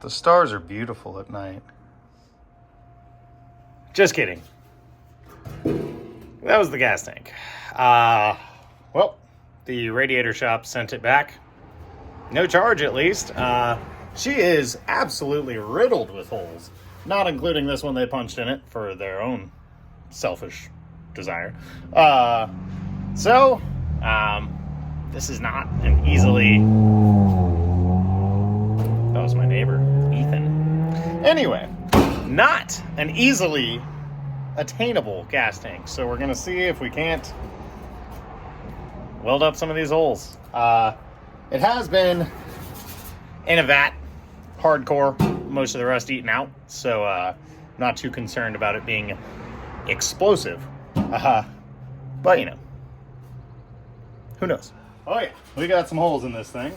The stars are beautiful at night. Just kidding. That was the gas tank. Well, the radiator shop sent it back. No charge, at least. She is absolutely riddled with holes, not including this one they punched in it for their own selfish desire. This is not an easily... That was my neighbor, Ethan. Anyway, not an easily attainable gas tank. So we're going to see if we can't weld up some of these holes. It has been in a vat, hardcore, most of the rust eaten out. So not too concerned about it being explosive. But, you know, who knows? Oh, yeah, we got some holes in this thing.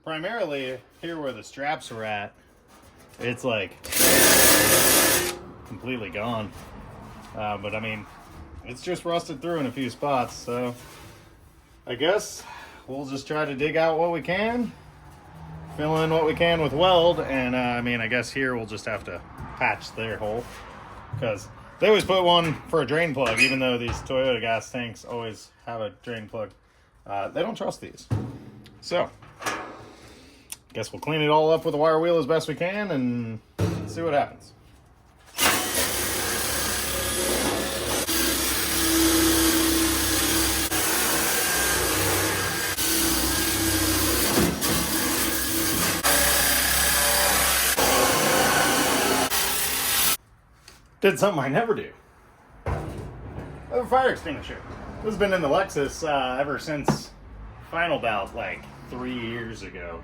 Primarily, here where the straps were at, it's like completely gone. But I mean, it's just rusted through in a few spots, so I guess we'll just try to dig out what we can, fill in what we can with weld, and I guess here we'll just have to patch their hole, because they always put one for a drain plug, even though these Toyota gas tanks always have a drain plug. They don't trust these. So, guess we'll clean it all up with a wire wheel as best we can and see what happens. Did something I never do. I have a fire extinguisher. This has been in the Lexus ever since Final Bout, like 3 years ago.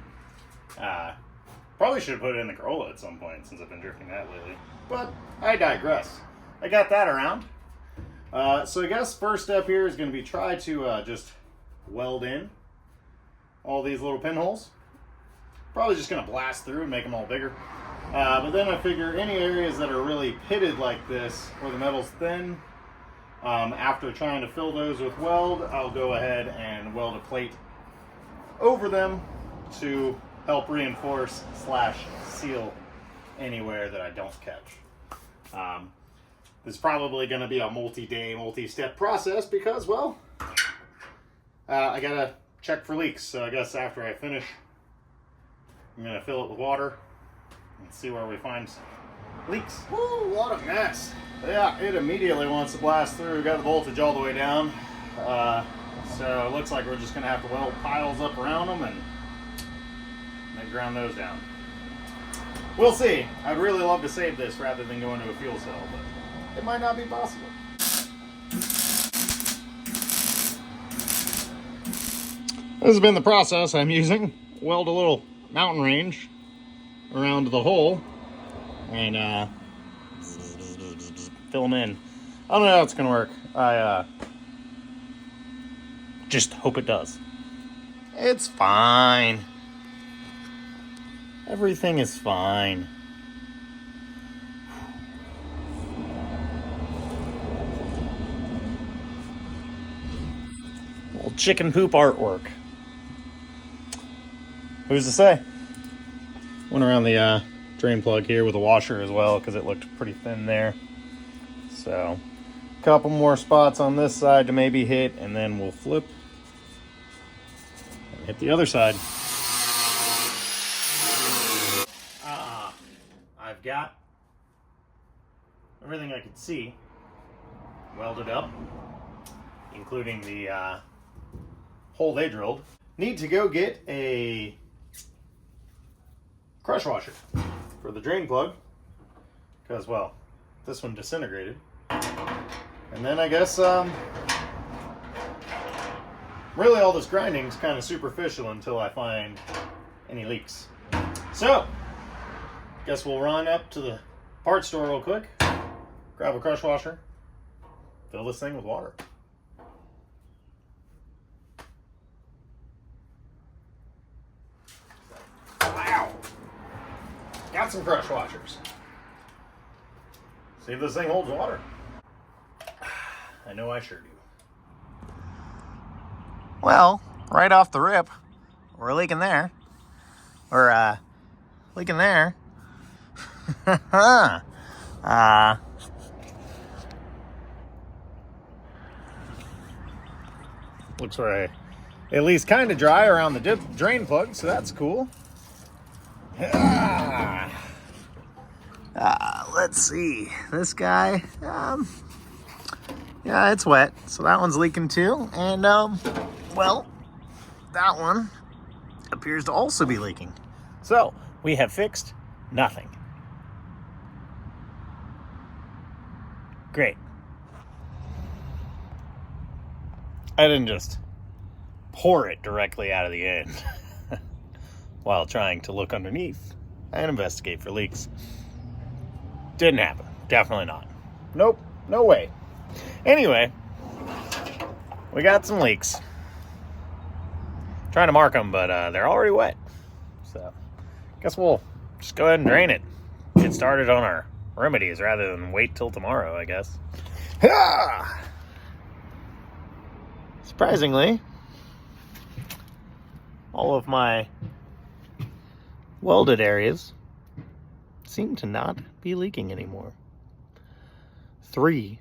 Probably should have put it in the Corolla at some point since I've been drifting that lately. But I digress. I got that around. So I guess first step here is going to be try to just weld in all these little pinholes. Probably just going to blast through and make them all bigger. But then I figure any areas that are really pitted like this, where the metal's thin, after trying to fill those with weld, I'll go ahead and weld a plate over them to help reinforce / seal anywhere that I don't catch. This is probably going to be a multi-day, multi-step process because, well, I got to check for leaks. So I guess after I finish, I'm going to fill it with water and see where we find leaks. Woo, what a mess. Yeah, it immediately wants to blast through. Got the voltage all the way down. So it looks like we're just going to have to weld piles up around them and ground those down. We'll see. I'd really love to save this rather than go into a fuel cell, but it might not be possible. This has been the process I'm using. Weld a little mountain range around the hole and fill them in. I don't know how it's gonna work. I just hope it does. It's fine. Everything is fine. Little chicken poop artwork. Who's to say? Went around the drain plug here with a washer as well because it looked pretty thin there. So, a couple more spots on this side to maybe hit, and then we'll flip and hit the other side. I've got everything I could see welded up, including the hole they drilled. Need to go get a crush washer for the drain plug because, well, this one disintegrated. And then I guess really all this grinding is kind of superficial until I find any leaks. So guess we'll run up to the parts store real quick, grab a crush washer, fill this thing with water. Wow! Got some crush washers. See if this thing holds water. I know I sure do. Well, right off the rip, we're leaking there. We're leaking there. Looks like at least kind of dry around the drain plug, so that's cool. Let's see. This guy, yeah, it's wet, so that one's leaking too. And, well, that one appears to also be leaking. So, we have fixed nothing. Great. I didn't just pour it directly out of the end while trying to look underneath and investigate for leaks. Didn't happen. Definitely not. Nope. No way. Anyway, we got some leaks. Trying to mark them, but they're already wet. So, guess we'll just go ahead and drain it. Get started on our remedies rather than wait till tomorrow, I guess. Surprisingly, all of my welded areas seem to not be leaking anymore. 3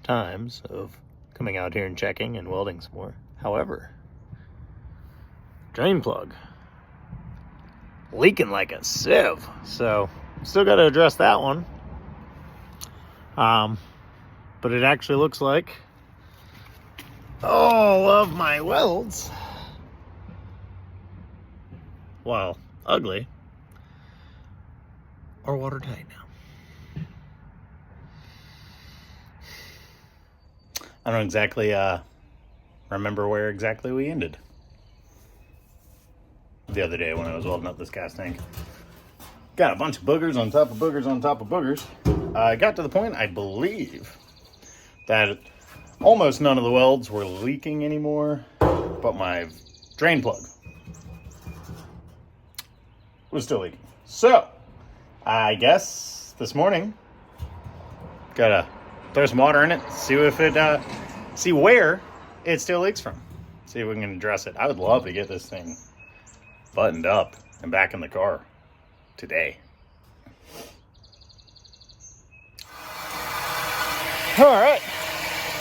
times of coming out here and checking and welding some more. However, drain plug leaking like a sieve. So, still got to address that one. But it actually looks like all of my welds, while ugly, are watertight now. I don't exactly remember where exactly we ended the other day when I was welding up this gas tank. Got a bunch of boogers on top of boogers on top of boogers. I got to the point, I believe, that almost none of the welds were leaking anymore, but my drain plug was still leaking. So, I guess this morning, gotta throw some water in it, see if it, see where it still leaks from. See if we can address it. I would love to get this thing buttoned up and back in the car today. All right,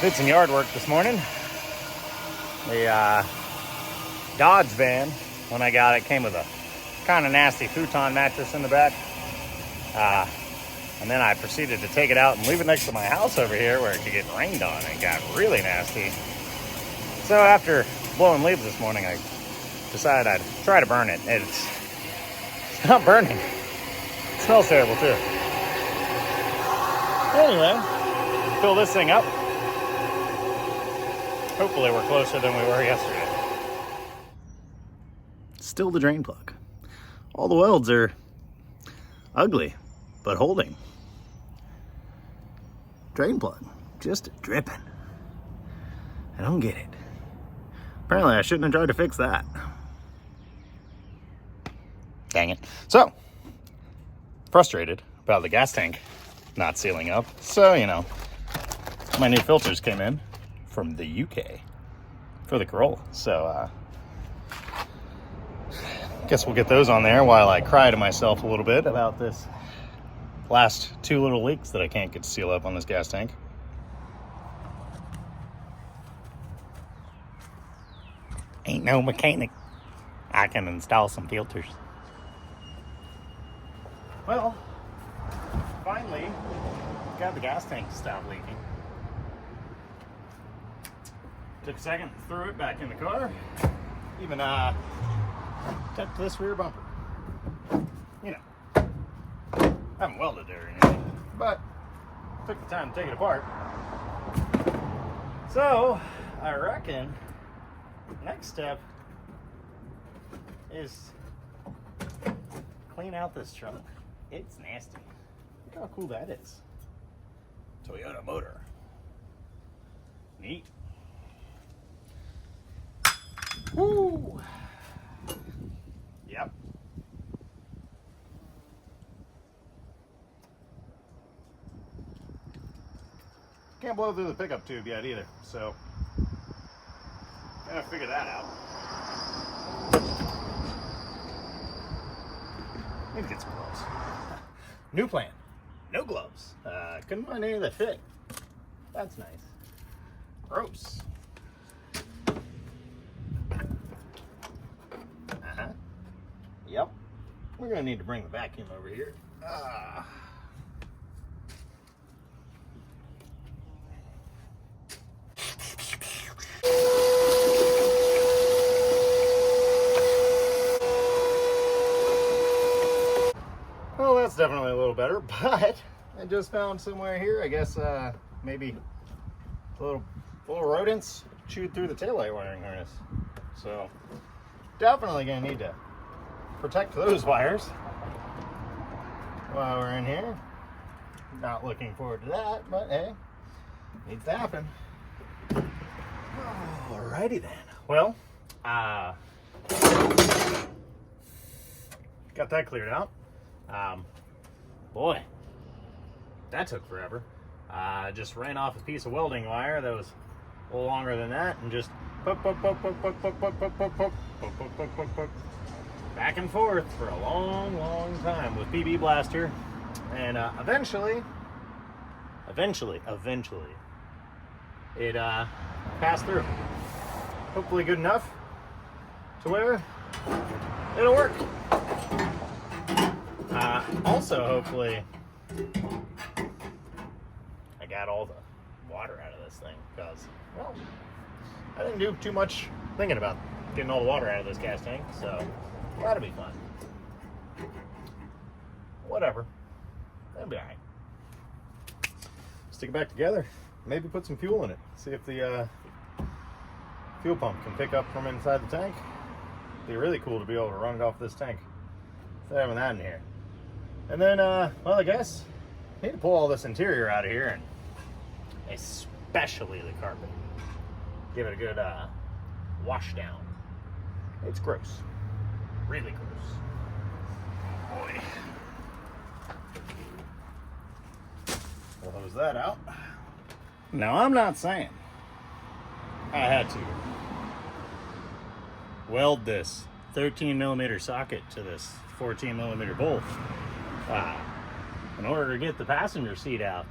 did some yard work this morning. The Dodge van, when I got it, came with a kind of nasty futon mattress in the back. And then I proceeded to take it out and leave it next to my house over here where it could get rained on, and it got really nasty. So after blowing leaves this morning, I decided I'd try to burn it. It's not burning. It smells terrible too. Anyway, fill this thing up. Hopefully we're closer than we were yesterday. Still the drain plug. All the welds are ugly, but holding. Drain plug, just dripping. I don't get it. Apparently I shouldn't have tried to fix that. Dang it. So, frustrated about the gas tank not sealing up. So, you know, my new filters came in from the UK for the Corolla. So, guess we'll get those on there while I cry to myself a little bit about this last 2 little leaks that I can't get to seal up on this gas tank. Ain't no mechanic. I can install some filters. Well, finally got the gas tank to stop leaking. Took a second, threw it back in the car. Even tucked this rear bumper. You know, I haven't welded it or anything, but took the time to take it apart. So, I reckon next step is clean out this trunk. It's nasty. Look how cool that is. Toyota motor. Neat. Woo! Yep. can't blow through the pickup tube yet either. So gotta figure that out. Need to get some gloves. New plan. No gloves. Couldn't find any that fit. That's nice. Gross. Yep. We're gonna need to bring the vacuum over here. Well, that's definitely a little better, but I just found somewhere here, I guess maybe little rodents chewed through the taillight wiring harness. So definitely gonna need to protect those wires while we're in here. Not looking forward to that, but hey, needs to happen. Alrighty then. Well, got that cleared out. Boy, that took forever. Just ran off a piece of welding wire that was a little longer than that, and just poke, back and forth for a long time with PB Blaster, and eventually it passed through. Hopefully good enough to where it'll work. Also, hopefully I got all the water out of this thing, because, well, I didn't do too much thinking about getting all the water out of this gas tank, so that'll be fun. Whatever. That'll be alright. Stick it back together. Maybe put some fuel in it. See if the fuel pump can pick up from inside the tank. It'd be really cool to be able to run it off this tank instead of having that in here. And then, well, I guess I need to pull all this interior out of here, and especially the carpet. Give it a good wash down. It's gross. Really gross. Boy. We'll hose that out. Now, I'm not saying I had to weld this 13mm socket to this 14mm bolt in order to get the passenger seat out.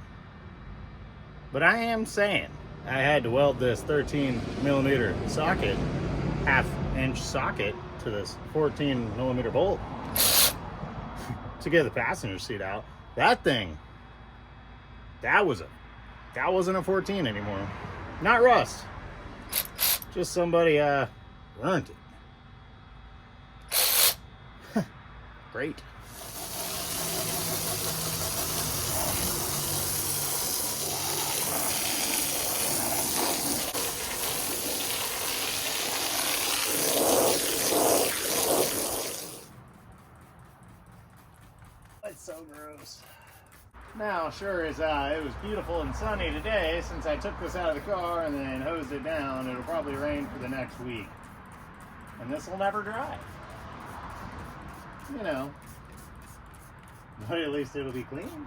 But I am saying I had to weld this 13mm socket, half-inch socket, to this 14mm bolt to get the passenger seat out. That thing, that wasn't a 14 anymore. Not rust. Just somebody learned it. Great. It's so gross. Now, sure as it was beautiful and sunny today, since I took this out of the car and then hosed it down, it'll probably rain for the next week. And this will never dry. You know. But at least it'll be clean.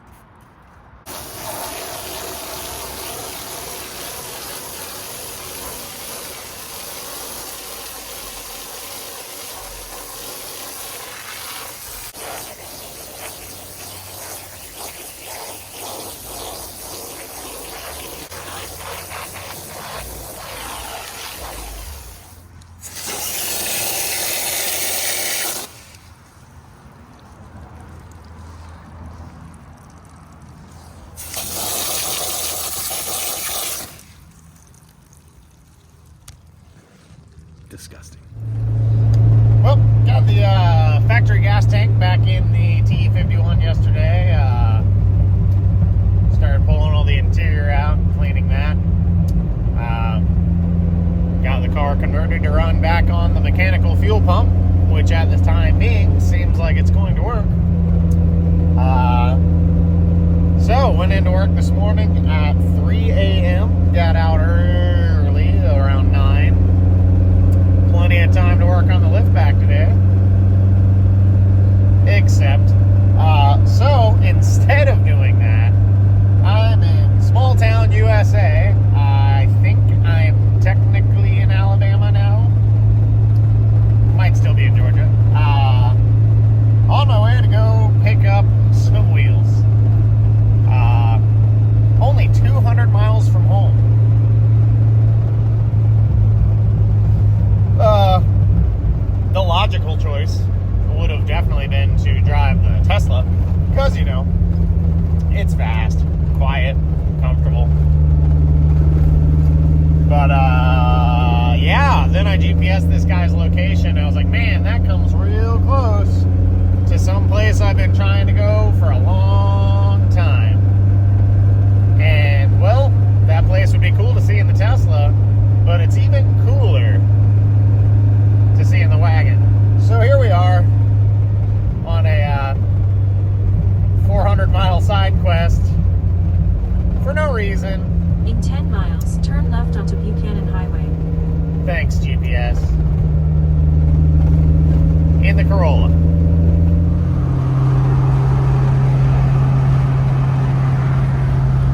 Disgusting. Well, got the factory gas tank back in the T51 yesterday. Started pulling all the interior out, cleaning that. Got the car converted to run back on the mechanical fuel pump, which at the time being seems like it's going to work. So went into work this morning at 3 a.m. Got out early, around 9. Plenty of time to work on the lift back today. Except, so instead of doing that, I'm in small town USA. of wheels. Only 200 miles from home. The logical choice would have definitely been to drive the Tesla, because, you know, it's fast, quiet, comfortable. But, yeah, then I GPSed this guy's location, and I was like, man, that comes real close to some place I've been trying to go for a long time. And, well, that place would be cool to see in the Tesla, but it's even cooler to see in the wagon. So here we are on a 400-mile side quest for no reason. In 10 miles, turn left onto Buchanan Highway. Thanks, GPS. In the Corolla.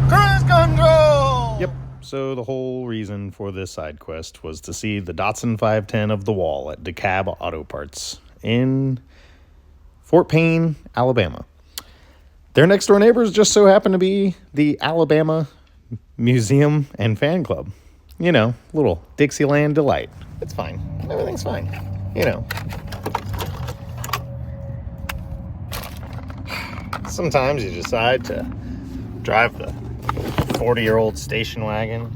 Cruise control! Yep. So the whole reason for this side quest was to see the Datsun 510 of the wall at DeKalb Auto Parts in Fort Payne, Alabama. Their next door neighbors just so happen to be the Alabama Museum and Fan Club. You know, little Dixieland delight. It's fine. Everything's fine. You know. Sometimes you decide to drive the 40-year-old station wagon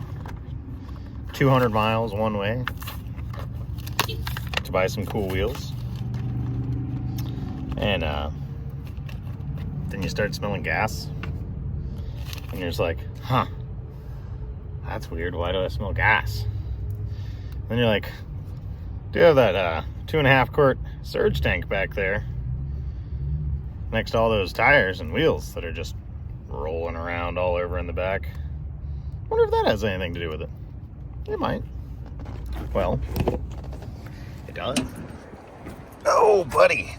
200 miles one way to buy some cool wheels. And then you start smelling gas. And you're just like, huh, that's weird. Why do I smell gas? Then you're like, do you have that 2.5 quart surge tank back there next to all those tires and wheels that are just rolling around all over in the back? Wonder if that has anything to do with it. It might. Well, it does. Oh, buddy.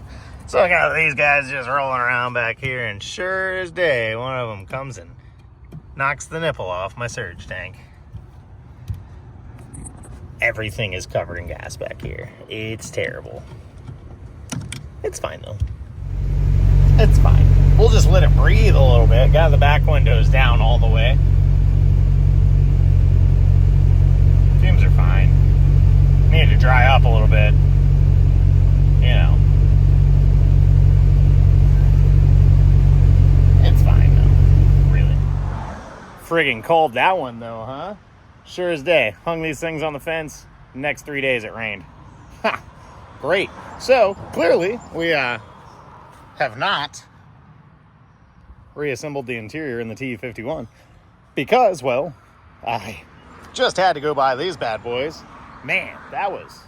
So I got these guys just rolling around back here, and sure as day, one of them comes and knocks the nipple off my surge tank. Everything is covered in gas back here. It's terrible. It's fine, though. It's fine. We'll just let it breathe a little bit. Got the back windows down all the way. Fumes are fine. Need to dry up a little bit. You know. It's fine, though. Really. Friggin' cold that one, though, huh? Sure as day. Hung these things on the fence. Next 3 days it rained. Ha! Great. So, clearly, we have not reassembled the interior in the T51 because, well, I just had to go buy these bad boys. Man, that was...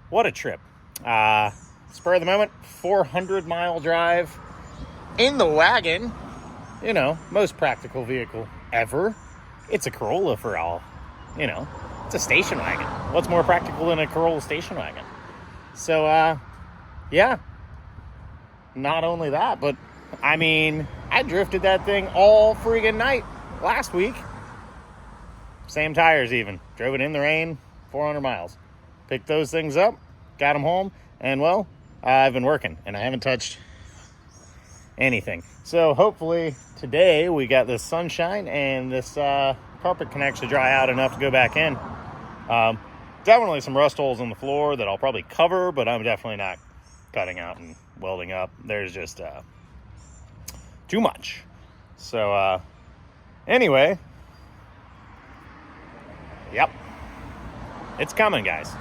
what a trip. Spur of the moment, 400-mile drive in the wagon. You know, most practical vehicle ever. It's a Corolla for all. You know, it's a station wagon. What's more practical than a Corolla station wagon? So, yeah. Not only that, but, I mean, I drifted that thing all friggin' night last week. Same tires even. Drove it in the rain, 400 miles. Picked those things up, got them home, and, well, I've been working, and I haven't touched anything. So, hopefully, today we got this sunshine, and this carpet can actually dry out enough to go back in. Definitely some rust holes in the floor that I'll probably cover, but I'm definitely not cutting out and welding up. There's just too much. So anyway, yep, it's coming, guys.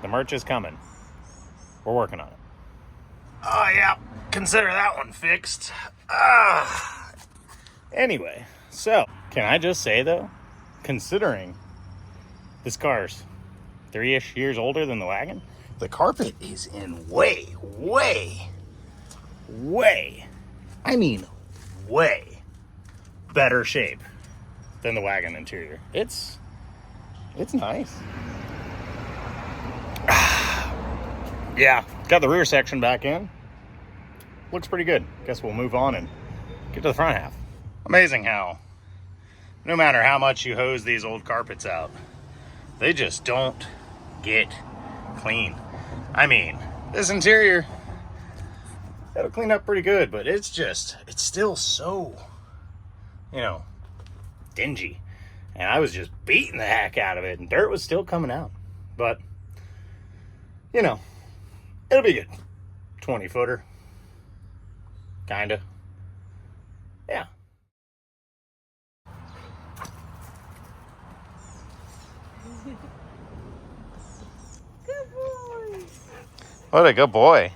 The merch is coming. We're working on it. Oh yeah, consider that one fixed. Anyway, so can I just say though, considering this car's 3-ish years older than the wagon, the carpet is in way, I mean way better shape than the wagon interior. It's nice. Yeah, got the rear section back in. Looks pretty good. Guess we'll move on and get to the front half. Amazing how no matter how much you hose these old carpets out, they just don't get clean. I mean, this interior, It'll clean up pretty good, but it's still so, dingy. And I was just beating the heck out of it, and dirt was still coming out. But, it'll be good. 20-footer. Kinda. Yeah. Good boy. What a good boy.